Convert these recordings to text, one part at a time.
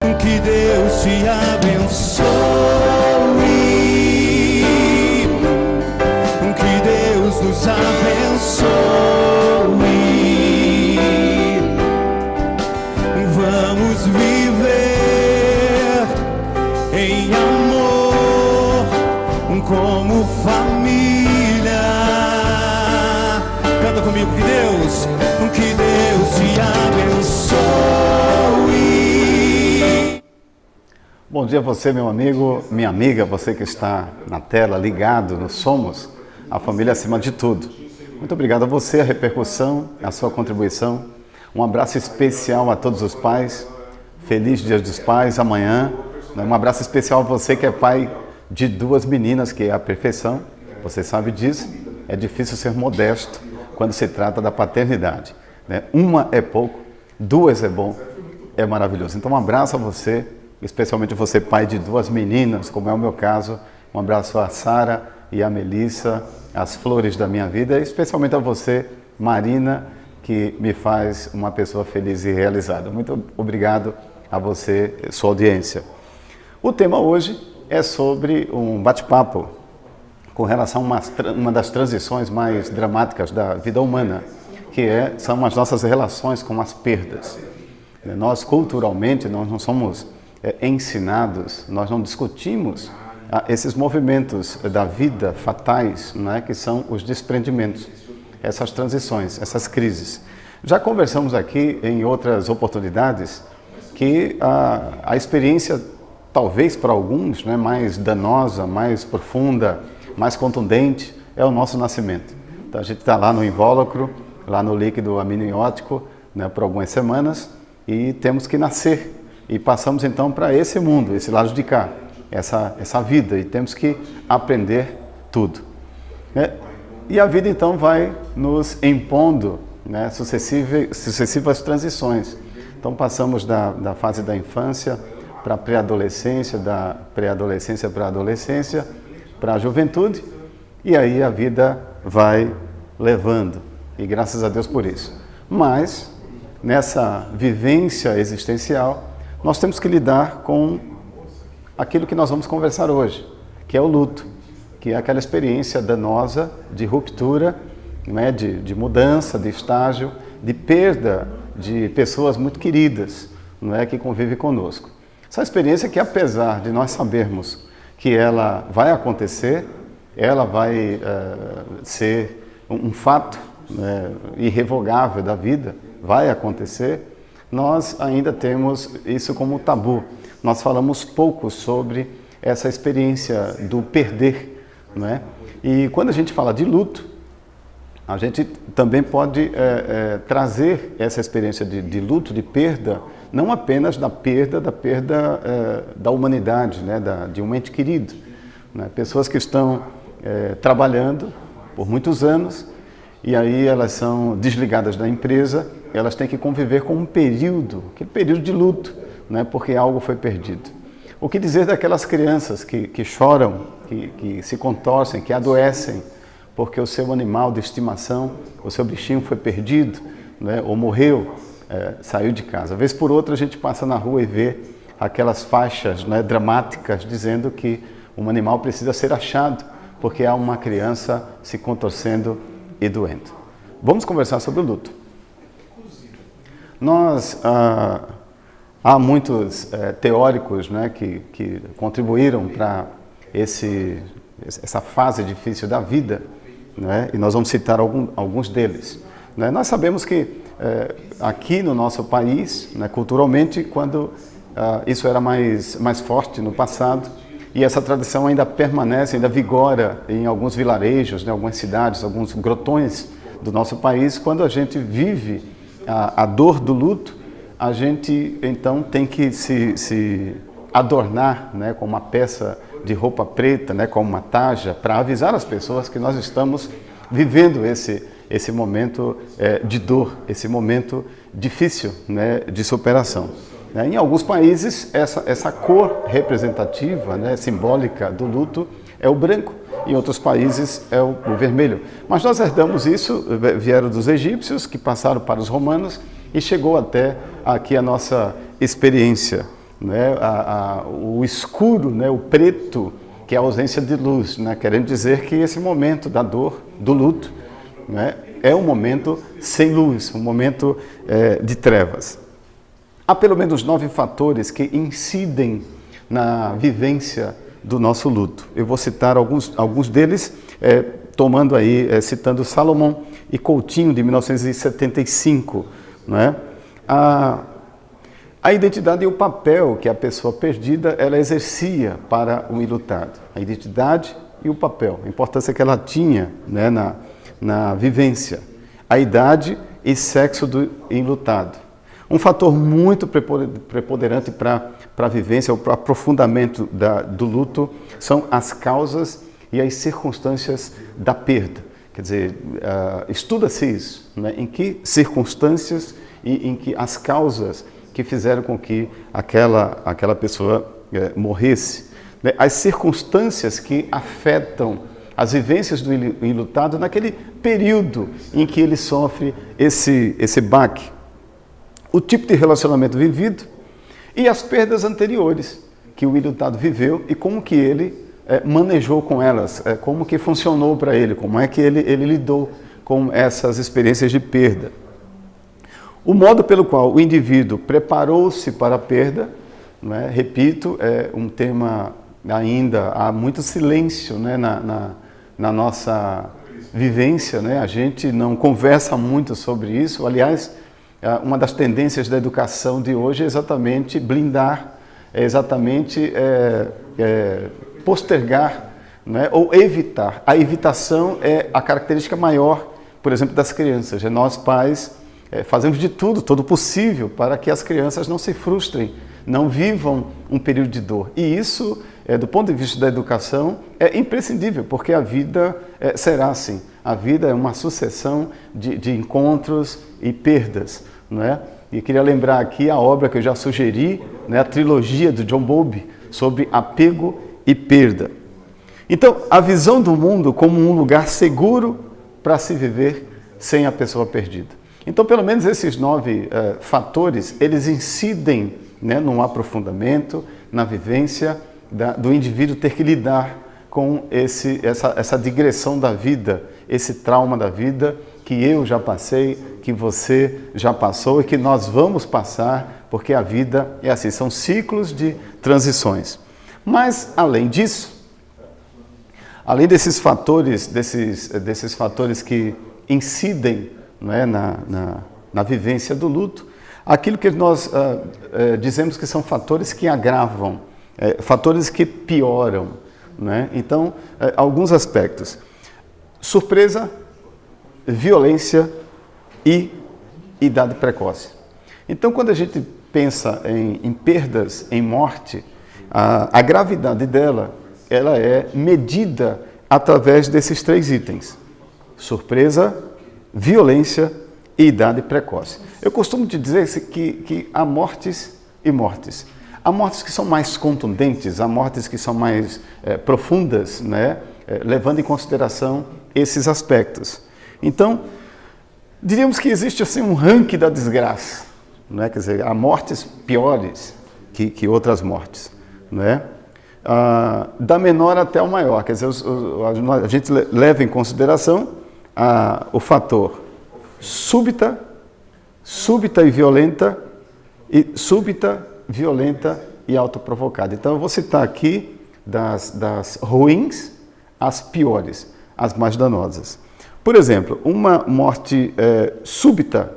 Que Deus te abençoe, que Deus nos abençoe. Vamos viver em amor como família. Canta comigo, que Deus te abençoe. Bom dia a você, meu amigo, minha amiga, você que está na tela, ligado no Somos, a família acima de tudo. Muito obrigado a você, a repercussão, a sua contribuição. Um abraço especial a todos os pais. Feliz Dia dos Pais amanhã. Um abraço especial a você que é pai de 2 meninas, que é a perfeição. Você sabe disso. É difícil ser modesto quando se trata da paternidade. Uma é pouco, 2 é bom, é maravilhoso. Então um abraço a você, especialmente você pai de 2 meninas, como é o meu caso. Um abraço a Sara e a Melissa, as flores da minha vida, e especialmente a você, Marina, que me faz uma pessoa feliz e realizada. Muito obrigado a você, sua audiência. O tema hoje é sobre um bate-papo com relação a uma das transições mais dramáticas da vida humana, que são as nossas relações com as perdas. Nós, culturalmente, nós não somos ensinados, nós não discutimos esses movimentos da vida fatais, que são os desprendimentos, essas transições, essas crises. Já conversamos aqui em outras oportunidades que a experiência, talvez para alguns, mais danosa, mais profunda, mais contundente, é o nosso nascimento. Então a gente está lá no invólucro, lá no líquido amniótico, por algumas semanas, e temos que nascer. E passamos então para esse mundo, esse lado de cá, essa vida, e temos que aprender tudo. E a vida então vai nos impondo sucessivas transições. Então passamos da fase da infância para a pré-adolescência, da pré-adolescência para a adolescência, para a juventude, e aí a vida vai levando, e graças a Deus por isso. Mas nessa vivência existencial, nós temos que lidar com aquilo que nós vamos conversar hoje, que é o luto, que é aquela experiência danosa de ruptura, de mudança, de estágio, de perda de pessoas muito queridas, que convivem conosco. Essa experiência que, apesar de nós sabermos que ela vai acontecer, ela vai ser um fato irrevogável da vida, vai acontecer, nós ainda temos isso como tabu. Nós falamos pouco sobre essa experiência do perder. E quando a gente fala de luto, a gente também pode trazer essa experiência de luto, de perda, não apenas da perda da humanidade, de um ente querido. Pessoas que estão trabalhando por muitos anos e aí elas são desligadas da empresa, elas têm que conviver com aquele período de luto, porque algo foi perdido. O que dizer daquelas crianças que choram, que se contorcem, que adoecem, porque o seu animal de estimação, o seu bichinho foi perdido, ou morreu, saiu de casa. Vez por outra a gente passa na rua e vê aquelas faixas dramáticas dizendo que um animal precisa ser achado, porque há uma criança se contorcendo e doendo. Vamos conversar sobre o luto. Há muitos teóricos que contribuíram para essa fase difícil da vida, e nós vamos citar alguns deles. Nós sabemos que aqui no nosso país, culturalmente, quando isso era mais forte no passado, e essa tradição ainda permanece, ainda vigora em alguns vilarejos, algumas cidades, alguns grotões do nosso país, quando a gente vive a dor do luto, a gente então tem que se adornar com uma peça de roupa preta, com uma taja, para avisar as pessoas que nós estamos vivendo esse momento de dor, esse momento difícil de superação. Em alguns países, essa cor representativa, simbólica do luto é o branco, em outros países é o vermelho. Mas nós herdamos isso, vieram dos egípcios, que passaram para os romanos, e chegou até aqui a nossa experiência. né, o escuro, né, o preto, que é a ausência de luz, né, querendo dizer que esse momento da dor, do luto, né, é um momento sem luz, um momento de trevas. Há pelo menos 9 fatores que incidem na vivência do nosso luto. Eu vou citar alguns deles, tomando aí, citando Salomão e Coutinho, de 1975, né? A identidade e o papel que a pessoa perdida ela exercia para o enlutado. A identidade e o papel, a importância que ela tinha, né, na vivência. A idade e sexo do enlutado. Um fator muito preponderante para a vivência, para o aprofundamento do luto, são as causas e as circunstâncias da perda. Quer dizer, estuda-se isso, né? Em que circunstâncias e em que as causas que fizeram com que aquela pessoa morresse. Né? As circunstâncias que afetam as vivências do enlutado naquele período em que ele sofre esse baque. O tipo de relacionamento vivido e as perdas anteriores que o enlutado viveu e como que ele manejou com elas, como que funcionou para ele, como é que ele lidou com essas experiências de perda. O modo pelo qual o indivíduo preparou-se para a perda, né, repito, é um tema ainda, há muito silêncio, né, na nossa vivência, né? A gente não conversa muito sobre isso. Aliás, uma das tendências da educação de hoje é exatamente blindar, é exatamente postergar, né, ou evitar. A evitação é a característica maior, por exemplo, das crianças. Nós, pais, fazemos de tudo, todo o possível, para que as crianças não se frustrem, não vivam um período de dor. E isso, do ponto de vista da educação, é imprescindível, porque a vida será assim. A vida é uma sucessão de encontros e perdas, não é? E queria lembrar aqui a obra que eu já sugeri, né, a trilogia do John Bowlby, sobre apego e perda. Então, a visão do mundo como um lugar seguro para se viver sem a pessoa perdida. Então, pelo menos esses 9 fatores, eles incidem, né, num aprofundamento, na vivência do indivíduo ter que lidar com essa digressão da vida, esse trauma da vida que eu já passei, que você já passou e que nós vamos passar, porque a vida é assim, são ciclos de transições. Mas, além disso, além desses fatores, desses fatores que incidem, né, na vivência do luto, aquilo que nós dizemos que são fatores que agravam, fatores que pioram, né? Então, alguns aspectos. Surpresa, violência e idade precoce. Então, quando a gente pensa em perdas, em morte, a gravidade dela, ela é medida através desses 3 itens. Surpresa, violência e idade precoce. Eu costumo te dizer que há mortes e mortes. Há mortes que são mais contundentes, há mortes que são mais profundas, né? Levando em consideração esses aspectos. Então, diríamos que existe assim um ranking da desgraça, né? Quer dizer, há mortes piores que outras mortes, né? Da menor até o maior, quer dizer, a gente leva em consideração o fator súbita e violenta, súbita, violenta e autoprovocada. Então eu vou citar aqui das ruins às piores, as mais danosas. Por exemplo, uma morte súbita,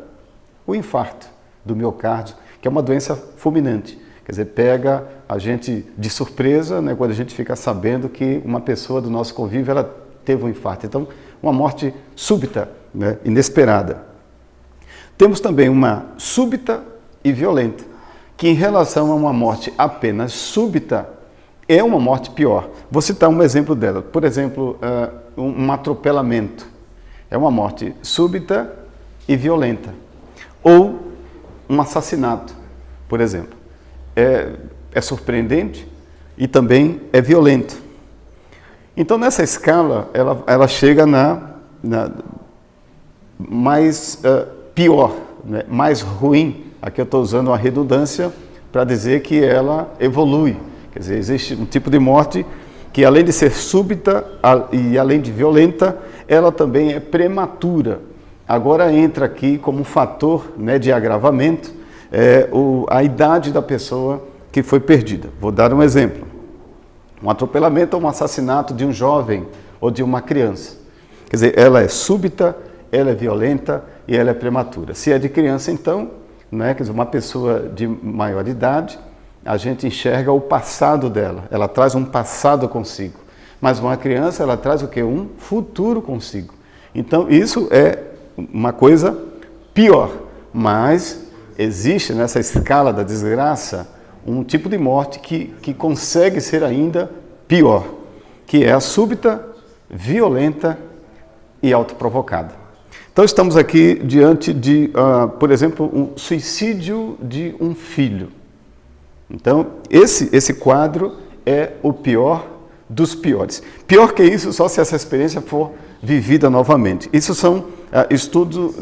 o infarto do miocárdio, que é uma doença fulminante. Quer dizer, pega a gente de surpresa, né, quando a gente fica sabendo que uma pessoa do nosso convívio ela teve um infarto. Então, uma morte súbita, né, inesperada. Temos também uma súbita e violenta, que em relação a uma morte apenas súbita, é uma morte pior. Vou citar um exemplo dela. Por exemplo, um atropelamento. É uma morte súbita e violenta. Ou um assassinato, por exemplo. É surpreendente e também é violento. Então, nessa escala, ela chega na mais pior, né? Mais ruim. Aqui eu estou usando uma redundância para dizer que ela evolui. Quer dizer, existe um tipo de morte que, além de ser súbita e além de violenta, ela também é prematura. Agora entra aqui como um fator, né, de agravamento a idade da pessoa que foi perdida. Vou dar um exemplo. Um atropelamento ou um assassinato de um jovem ou de uma criança. Quer dizer, ela é súbita, ela é violenta e ela é prematura. Se é de criança, então, né, quer dizer, uma pessoa de maior idade, a gente enxerga o passado dela. Ela traz um passado consigo. Mas uma criança, ela traz o quê? Um futuro consigo. Então, isso é uma coisa pior. Mas existe nessa escala da desgraça um tipo de morte que consegue ser ainda pior, que é a súbita, violenta e autoprovocada. Então estamos aqui diante de, por exemplo, um suicídio de um filho. Então esse quadro é o pior dos piores. Pior que isso, só se essa experiência for vivida novamente. Isso são estudos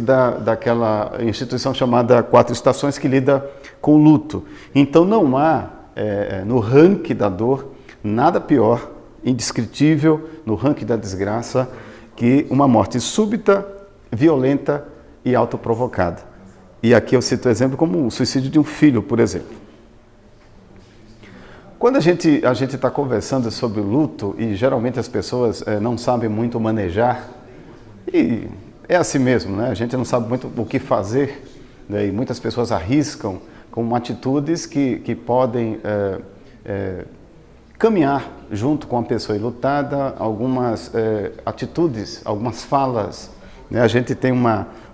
daquela instituição chamada Quatro Estações, que lida com o luto. Então não há, no ranking da dor, nada pior, indescritível, no ranking da desgraça, que uma morte súbita, violenta e autoprovocada. E aqui eu cito o exemplo como o suicídio de um filho, por exemplo. Quando a gente está conversando sobre o luto, e geralmente as pessoas não sabem muito manejar, e é assim mesmo, né? A gente não sabe muito o que fazer, né? E muitas pessoas arriscam com atitudes que podem caminhar junto com a pessoa enlutada, algumas atitudes, algumas falas, né? A gente tem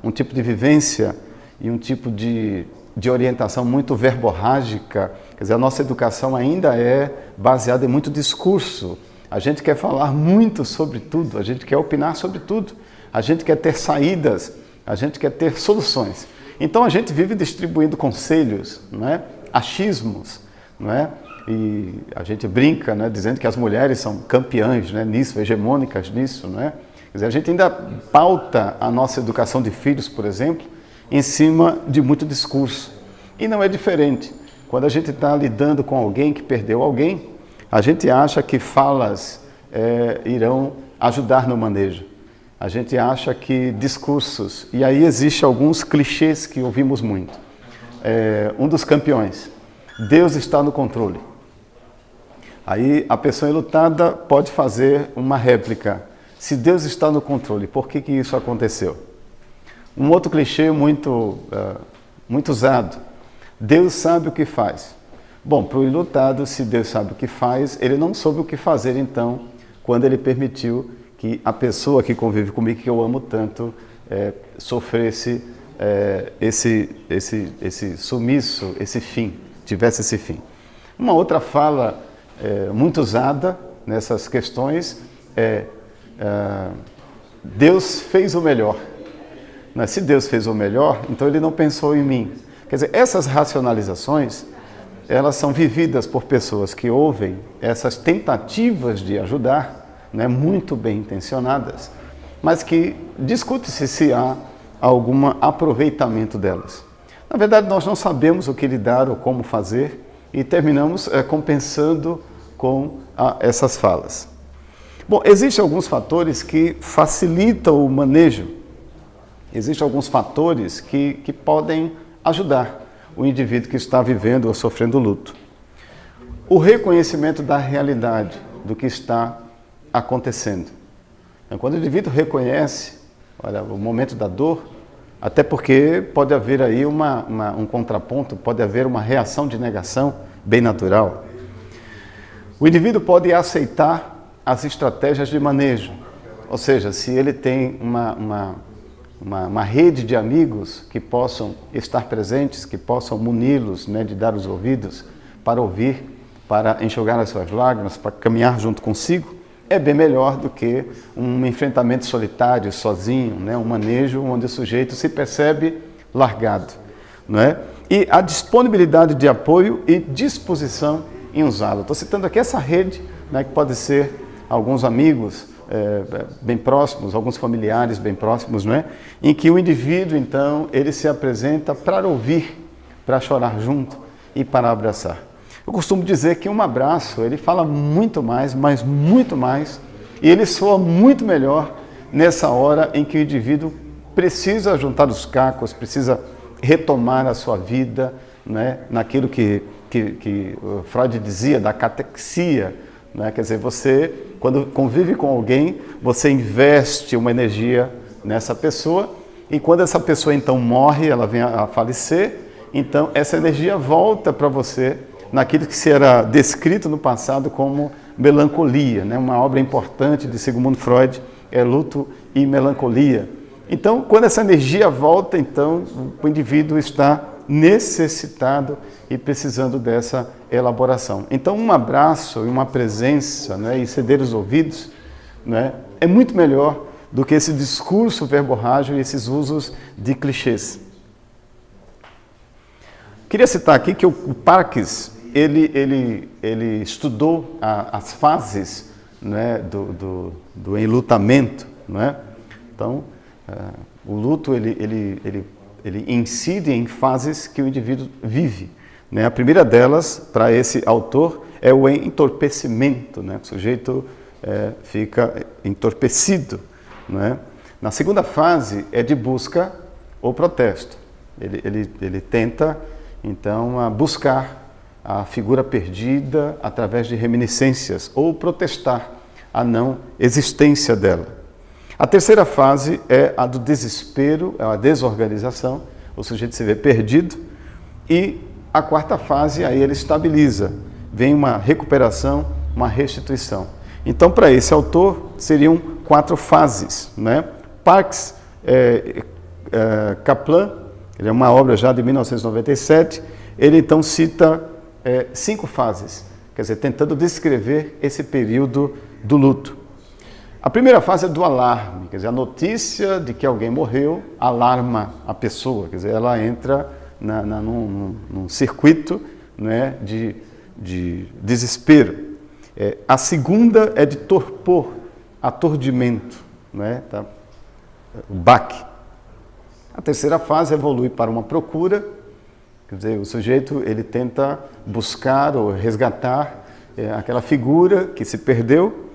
um tipo de vivência e um tipo de orientação muito verborrágica. Quer dizer, a nossa educação ainda é baseada em muito discurso. A gente quer falar muito sobre tudo, a gente quer opinar sobre tudo, a gente quer ter saídas, a gente quer ter soluções. Então a gente vive distribuindo conselhos, não é? Achismos, não é? E a gente brinca, né, dizendo que as mulheres são campeãs, né, nisso, hegemônicas nisso, não é? Quer dizer, a gente ainda pauta a nossa educação de filhos, por exemplo, em cima de muito discurso. E não é diferente. Quando a gente está lidando com alguém que perdeu alguém, a gente acha que falas irão ajudar no manejo. A gente acha que discursos... E aí existem alguns clichês que ouvimos muito. Um dos campeões. Deus está no controle. Aí a pessoa enlutada pode fazer uma réplica. Se Deus está no controle, por que isso aconteceu? Um outro clichê muito usado. Deus sabe o que faz. Bom, para o enlutado, se Deus sabe o que faz, ele não soube o que fazer, então, quando ele permitiu que a pessoa que convive comigo, que eu amo tanto, sofresse esse sumiço, esse fim, tivesse esse fim. Uma outra fala muito usada nessas questões é Deus fez o melhor. Mas se Deus fez o melhor, então ele não pensou em mim. Quer dizer, essas racionalizações, elas são vividas por pessoas que ouvem essas tentativas de ajudar, né, muito bem intencionadas, mas que discute-se se há algum aproveitamento delas. Na verdade, nós não sabemos o que lidar ou como fazer e terminamos compensando com essas falas. Bom, existem alguns fatores que facilitam o manejo. Existem alguns fatores que podem ajudar o indivíduo que está vivendo ou sofrendo luto. O reconhecimento da realidade, do que está acontecendo. Então, quando o indivíduo reconhece, olha, o momento da dor, até porque pode haver aí um contraponto, pode haver uma reação de negação bem natural. O indivíduo pode aceitar as estratégias de manejo, ou seja, se ele tem uma rede de amigos que possam estar presentes, que possam muni-los, né, de dar os ouvidos para ouvir, para enxugar as suas lágrimas, para caminhar junto consigo, é bem melhor do que um enfrentamento solitário, sozinho, né, um manejo onde o sujeito se percebe largado, não é? E a disponibilidade de apoio e disposição em usá-lo. Estou citando aqui essa rede, né, que pode ser alguns amigos bem próximos, alguns familiares bem próximos, não é? Em que o indivíduo, então, ele se apresenta para ouvir, para chorar junto, e para abraçar. Eu costumo dizer que um abraço, ele fala muito mais, mas muito mais, e ele soa muito melhor nessa hora em que o indivíduo precisa juntar os cacos, precisa retomar a sua vida, né, naquilo que Freud dizia da catexia, né? Quer dizer, você, quando convive com alguém, você investe uma energia nessa pessoa, e quando essa pessoa então morre, ela vem a falecer, então essa energia volta para você naquilo que se era descrito no passado como melancolia, né? Uma obra importante de Sigmund Freud é Luto e Melancolia. Então, quando essa energia volta, então o indivíduo está necessitado e precisando dessa elaboração. Então, um abraço e uma presença, né, e ceder os ouvidos, né, é muito melhor do que esse discurso verborrágio e esses usos de clichês. Queria citar aqui que o Parkes, ele estudou as fases, né, do enlutamento, né? Então, o luto ele incide em fases que o indivíduo vive, né? A primeira delas, para esse autor, é o entorpecimento, né? O sujeito fica entorpecido, né? Na segunda fase é de busca ou protesto. Ele tenta, então, buscar a figura perdida através de reminiscências ou protestar a não existência dela. A terceira fase é a do desespero, é a desorganização, o sujeito se vê perdido. E a quarta fase, aí ele estabiliza, vem uma recuperação, uma restituição. Então, para esse autor, seriam 4 fases, né? Parkes Kaplan, ele é uma obra já de 1997, ele então cita 5 fases, quer dizer, tentando descrever esse período do luto. A primeira fase é do alarme, quer dizer, a notícia de que alguém morreu alarma a pessoa, quer dizer, ela entra num circuito, né, de desespero. A segunda é de torpor, aturdimento, né, tá? O baque. A terceira fase evolui para uma procura, quer dizer, o sujeito ele tenta buscar ou resgatar aquela figura que se perdeu.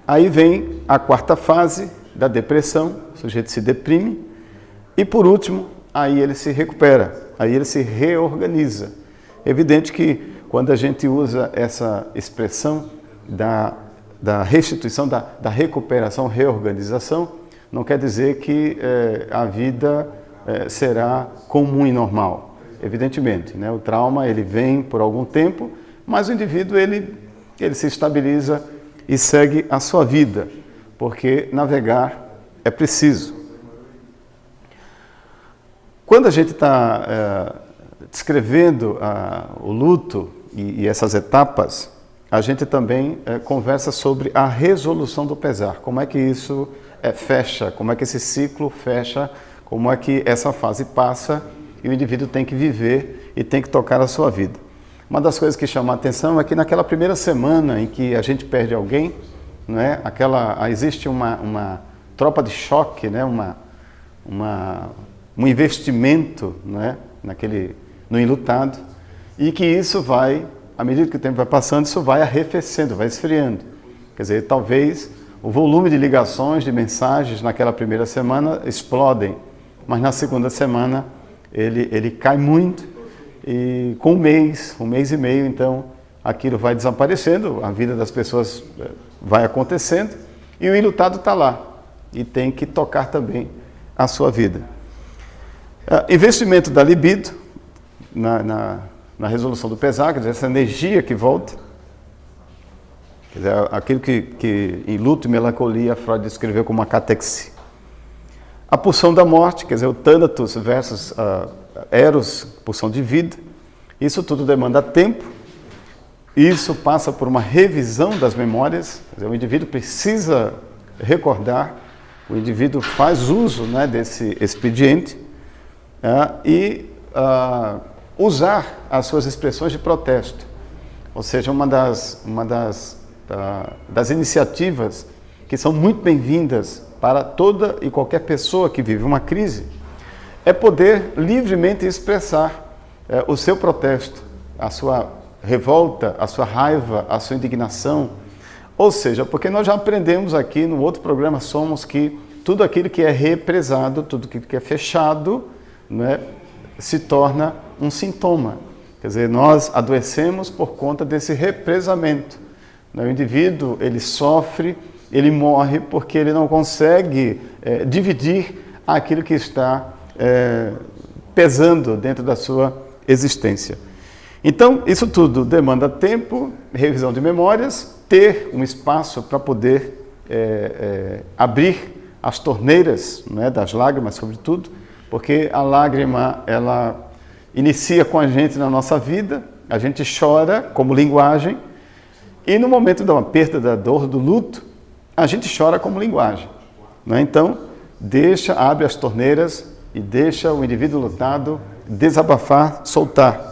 Aí vem a quarta fase da depressão, o sujeito se deprime. E por último, aí ele se recupera, aí ele se reorganiza. É evidente que quando a gente usa essa expressão da restituição, da recuperação, reorganização, não quer dizer que a vida será comum e normal. Evidentemente, né? O trauma ele vem por algum tempo, mas o indivíduo ele se estabiliza e segue a sua vida, porque navegar é preciso. Quando a gente está descrevendo o luto e essas etapas, a gente também conversa sobre a resolução do pesar, como é que isso fecha, como é que esse ciclo fecha, como é que essa fase passa e o indivíduo tem que viver e tem que tocar a sua vida. Uma das coisas que chama a atenção é que naquela primeira semana em que a gente perde alguém, né, existe uma tropa de choque, né, um investimento, né, no enlutado, e que isso vai, à medida que o tempo vai passando, isso vai arrefecendo, vai esfriando. Quer dizer, talvez o volume de ligações, de mensagens naquela primeira semana explodem, mas na segunda semana ele cai muito, e com um mês e meio, então, aquilo vai desaparecendo, a vida das pessoas vai acontecendo, e o enlutado está lá, e tem que tocar também a sua vida. Investimento da libido na resolução do pesar, quer dizer, essa energia que volta, quer dizer, aquilo que em Luto e Melancolia Freud descreveu como uma catexia. A pulsão da morte, quer dizer, o Thanatos versus Eros, pulsão de vida, isso tudo demanda tempo, isso passa por uma revisão das memórias, quer dizer, o indivíduo precisa recordar, o indivíduo faz uso, né, desse expediente e usar as suas expressões de protesto. Ou seja, uma das iniciativas que são muito bem-vindas para toda e qualquer pessoa que vive uma crise é poder livremente expressar o seu protesto, a sua revolta, a sua raiva, a sua indignação. Ou seja, porque nós já aprendemos aqui no outro programa Somos que tudo aquilo que é represado, tudo aquilo que é fechado, né, se torna um sintoma. Quer dizer, nós adoecemos por conta desse represamento. O indivíduo, ele sofre, ele morre porque ele não consegue dividir aquilo que está pesando dentro da sua existência. Então, isso tudo demanda tempo, revisão de memórias, ter um espaço para poder abrir as torneiras, né, das lágrimas, sobretudo, porque a lágrima, ela inicia com a gente na nossa vida, a gente chora como linguagem, e no momento da perda, da dor, do luto, a gente chora como linguagem. Né? Então, abre as torneiras e deixa o indivíduo lutado desabafar, soltar.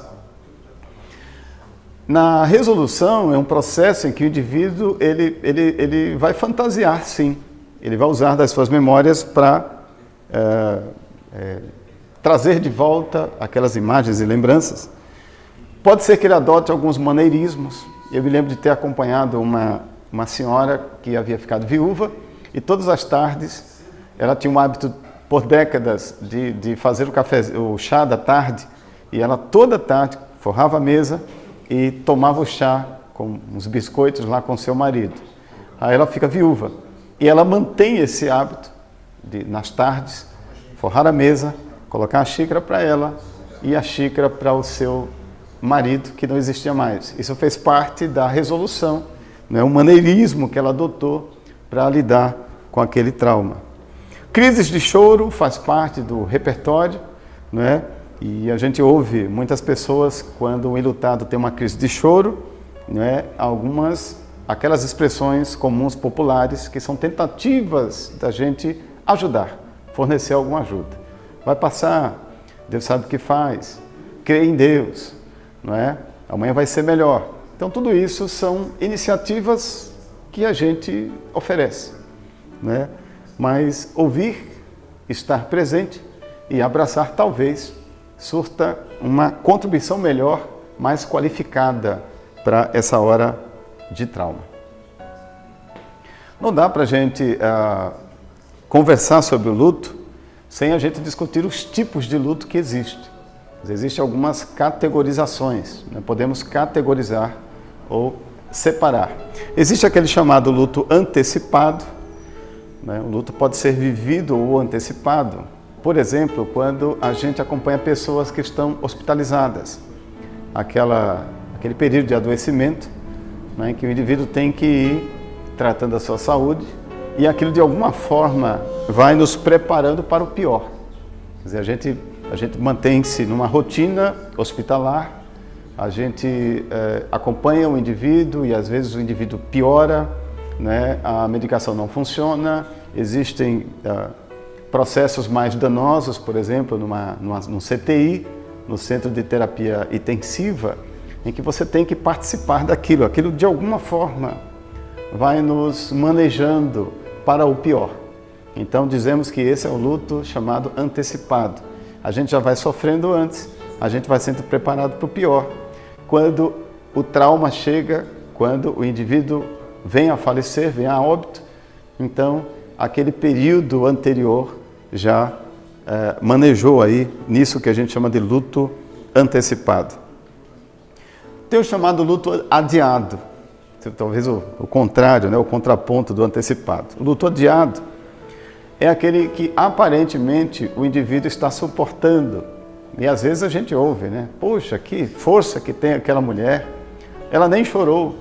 Na resolução é um processo em que o indivíduo ele vai fantasiar, sim. Ele vai usar das suas memórias para trazer de volta aquelas imagens e lembranças. Pode ser que ele adote alguns maneirismos. Eu me lembro de ter acompanhado uma senhora que havia ficado viúva e todas as tardes ela tinha um hábito por décadas de fazer o chá da tarde, e ela toda tarde forrava a mesa e tomava o chá com uns biscoitos lá com seu marido. Aí ela fica viúva e ela mantém esse hábito de, nas tardes, forrar a mesa, colocar a xícara para ela e a xícara para o seu marido, que não existia mais. Isso fez parte da resolução, né? Um maneirismo que ela adotou para lidar com aquele trauma. Crises de choro faz parte do repertório, né? E a gente ouve muitas pessoas, quando o enlutado tem uma crise de choro, né? Aquelas expressões comuns populares que são tentativas da gente ajudar, fornecer alguma ajuda. Vai passar, Deus sabe o que faz, crê em Deus, não é? Amanhã vai ser melhor. Então tudo isso são iniciativas que a gente oferece, né? Mas ouvir, estar presente e abraçar talvez surta uma contribuição melhor, mais qualificada para essa hora de trauma. Não dá para a gente conversar sobre o luto sem a gente discutir os tipos de luto que existem. Existem algumas categorizações, né? Podemos categorizar ou separar. Existe aquele chamado luto antecipado, né? O luto pode ser vivido ou antecipado. Por exemplo, quando a gente acompanha pessoas que estão hospitalizadas, aquele período de adoecimento, né, em que o indivíduo tem que ir tratando da sua saúde, e aquilo de alguma forma vai nos preparando para o pior. Quer dizer, a gente mantém-se numa rotina hospitalar, a gente acompanha o indivíduo e às vezes o indivíduo piora, né, a medicação não funciona, existem processos mais danosos, por exemplo, num CTI, no Centro de Terapia Intensiva, em que você tem que participar daquilo. Aquilo, de alguma forma, vai nos manejando para o pior. Então, dizemos que esse é o luto chamado antecipado. A gente já vai sofrendo antes, a gente vai sendo preparado para o pior. Quando o trauma chega, quando o indivíduo vem a falecer, vem a óbito, então, aquele período anterior já manejou aí nisso que a gente chama de luto antecipado. Tem o chamado luto adiado, talvez o contrário, né, o contraponto do antecipado. O luto adiado é aquele que aparentemente o indivíduo está suportando. E às vezes a gente ouve, né? Poxa, que força que tem aquela mulher, ela nem chorou.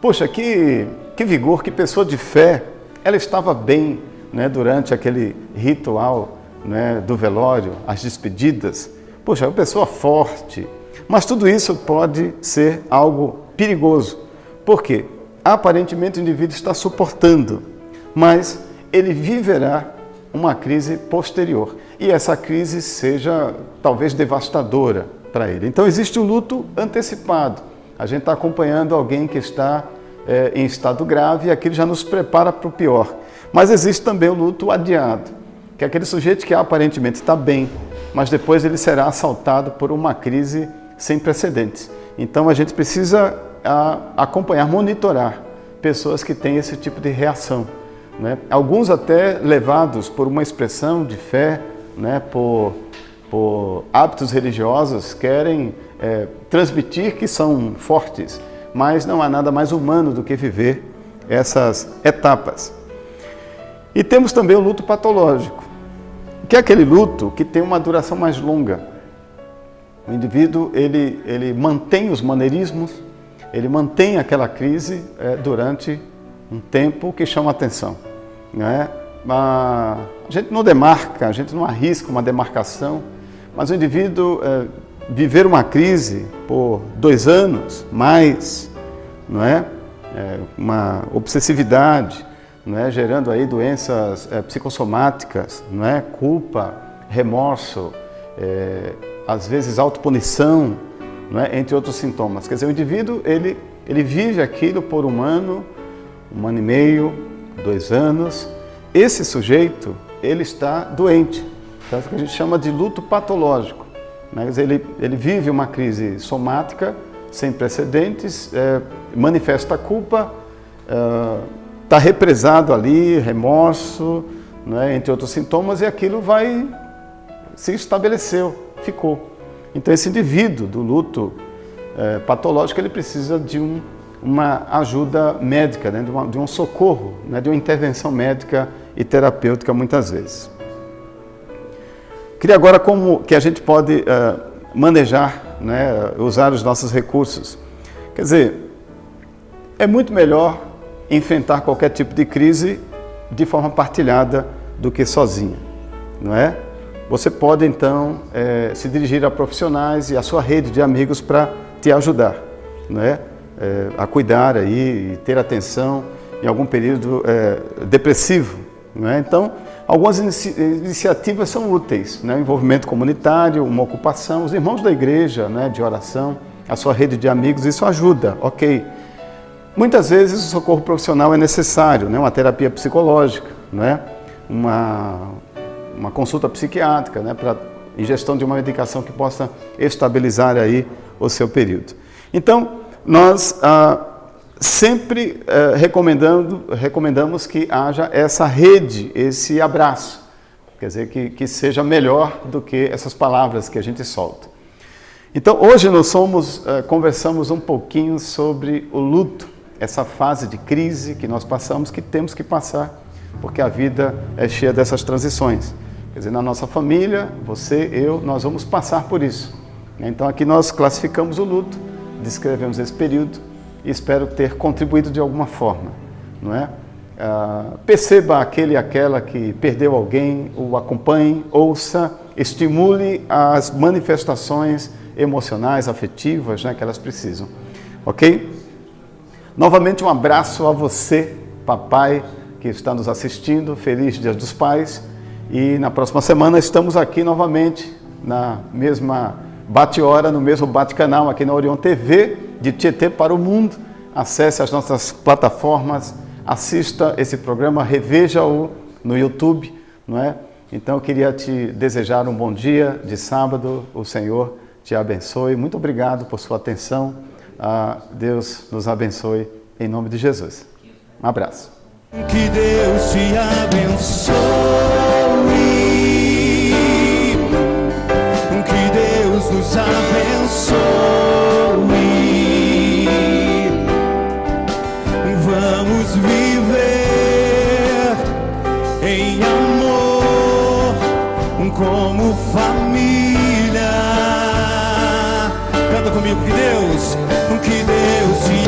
Poxa, que vigor, que pessoa de fé, ela estava bem, né, durante aquele ritual, né, do velório, as despedidas. Poxa, é uma pessoa forte. Mas tudo isso pode ser algo perigoso. Por quê? Aparentemente o indivíduo está suportando, mas ele viverá uma crise posterior. E essa crise seja talvez devastadora para ele. Então existe o luto antecipado. A gente está acompanhando alguém que está em estado grave e aquilo já nos prepara para o pior. Mas existe também o luto adiado, que é aquele sujeito que aparentemente está bem, mas depois ele será assaltado por uma crise sem precedentes. Então a gente precisa acompanhar, monitorar pessoas que têm esse tipo de reação, né? Alguns até levados por uma expressão de fé, né? Por hábitos religiosos, querem transmitir que são fortes, mas não há nada mais humano do que viver essas etapas. E temos também o luto patológico, que é aquele luto que tem uma duração mais longa. O indivíduo ele mantém os maneirismos, ele mantém aquela crise durante um tempo que chama atenção, né? A gente não demarca, a gente não arrisca uma demarcação, mas o indivíduo viver uma crise por 2 anos, mais, não é? Uma obsessividade, não é? Gerando aí doenças psicossomáticas, não é? Culpa, remorso, às vezes autopunição, não é? Entre outros sintomas. Quer dizer, o indivíduo ele vive aquilo por 1 ano, 1 ano e meio, 2 anos. Esse sujeito ele está doente, tanto que a gente chama de luto patológico, né? Quer dizer, ele vive uma crise somática sem precedentes, manifesta culpa, está represado ali, remorso, né? Entre outros sintomas, e aquilo se estabeleceu, ficou. Então esse indivíduo do luto patológico, ele precisa de uma ajuda médica, né? de um socorro, né? De uma intervenção médica e terapêutica muitas vezes. Queria agora como que a gente pode manejar, né? Usar os nossos recursos. Quer dizer, é muito melhor enfrentar qualquer tipo de crise de forma partilhada do que sozinha, não é? Você pode, então, se dirigir a profissionais e a sua rede de amigos para te ajudar, não é? A cuidar aí e ter atenção em algum período depressivo, não é? Então, algumas iniciativas são úteis, né? Envolvimento comunitário, uma ocupação, os irmãos da igreja, né? De oração, a sua rede de amigos, isso ajuda, ok. Muitas vezes o socorro profissional é necessário, né? Uma terapia psicológica, não é? Uma consulta psiquiátrica, né, para ingestão de uma medicação que possa estabilizar aí o seu período. Então, nós sempre recomendamos que haja essa rede, esse abraço, quer dizer, que seja melhor do que essas palavras que a gente solta. Então, hoje nós conversamos um pouquinho sobre o luto, essa fase de crise que nós passamos, que temos que passar, porque a vida é cheia dessas transições. Quer dizer, na nossa família, você, eu, nós vamos passar por isso. Então aqui nós classificamos o luto, descrevemos esse período e espero ter contribuído de alguma forma, não é? Perceba aquele e aquela que perdeu alguém, o acompanhe, ouça, estimule as manifestações emocionais, afetivas, né, que elas precisam, ok? Novamente um abraço a você, papai, que está nos assistindo, feliz Dia dos Pais. E na próxima semana estamos aqui novamente, na mesma bate-hora, no mesmo bate-canal, aqui na Orion TV, de Tietê para o mundo. Acesse as nossas plataformas, assista esse programa, reveja-o no YouTube, não é? Então eu queria te desejar um bom dia de sábado, o Senhor te abençoe. Muito obrigado por sua atenção, Deus nos abençoe, em nome de Jesus. Um abraço. Que Deus te abençoe, que Deus nos abençoe. Vamos viver em amor como família. Canta comigo, que Deus te